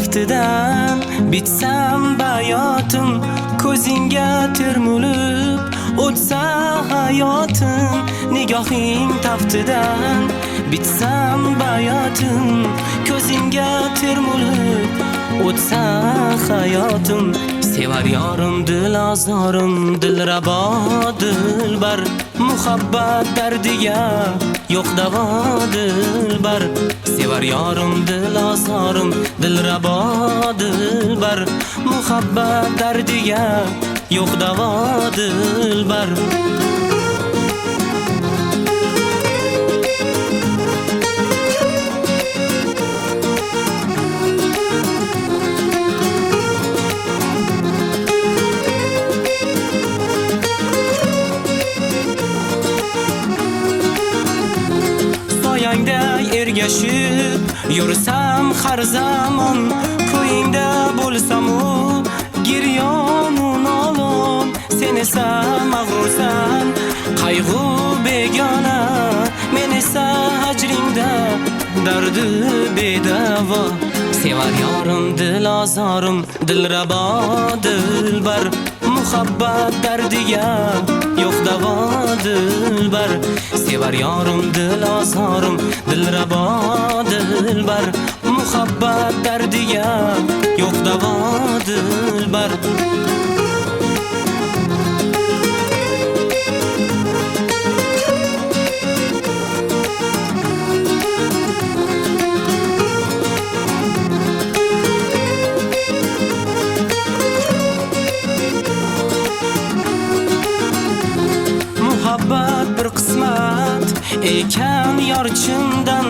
taftidan bitsam bayotim, ko'zingga termulib o'tsa hayotim. Nigohing taftidan bitsam bayotim, ko'zingga termulib o'tsa hayotim. Sevar yorim dil azorim, dilrabo dilbar, muhabbat dardiga yo'q davo dilbar. Sevar yorim dil azorim, dilrabo dilbar, muhabbat dardiga yo'q davo dilbar. Soyangda ergashib yursam har zamon, ko'yingda bo'lsam-u giryonu nolon. Sen esa mag'rursan, qayg'u begona, men esa hajringda dardi bedavo. Sevar yorim dil azorim, dilrabo dilbar, muhabbat dardiga yo'q davo dilbar. Sevar yorim dil azorim, dilrabo dilbar, muhabbat dardiga yo'q davo dilbar. Muhabbat bir qismat ekan yorchindan,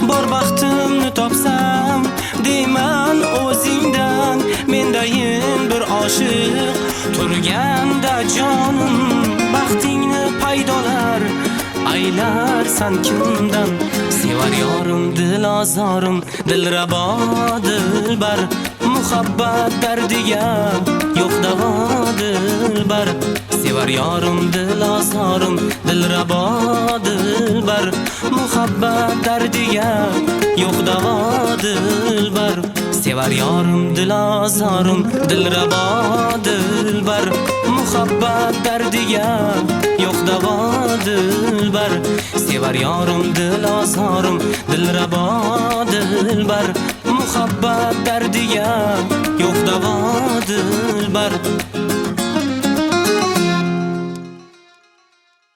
bor baxtimni topsam deyman o'zingdan. Mendayin bir oshiq turganda jonim, baxtingni paydolar aylarsan kimdan. Sevar yorim dil azorim, dilrabo dilbar, muhabbat dardiga yo'q davo dilbar. Sevar yorim dil azorim, dilrabo dilbar, muhabbat dardiga yo'q davo dilbar. Sevar yorim dil azorim, dilrabo dilbar, muhabbat dardiga yo'q davo dilbar. Sevar yorim dil azorim, dilrabo dilbar, muhabbat dardiga yo'q davo dilbar.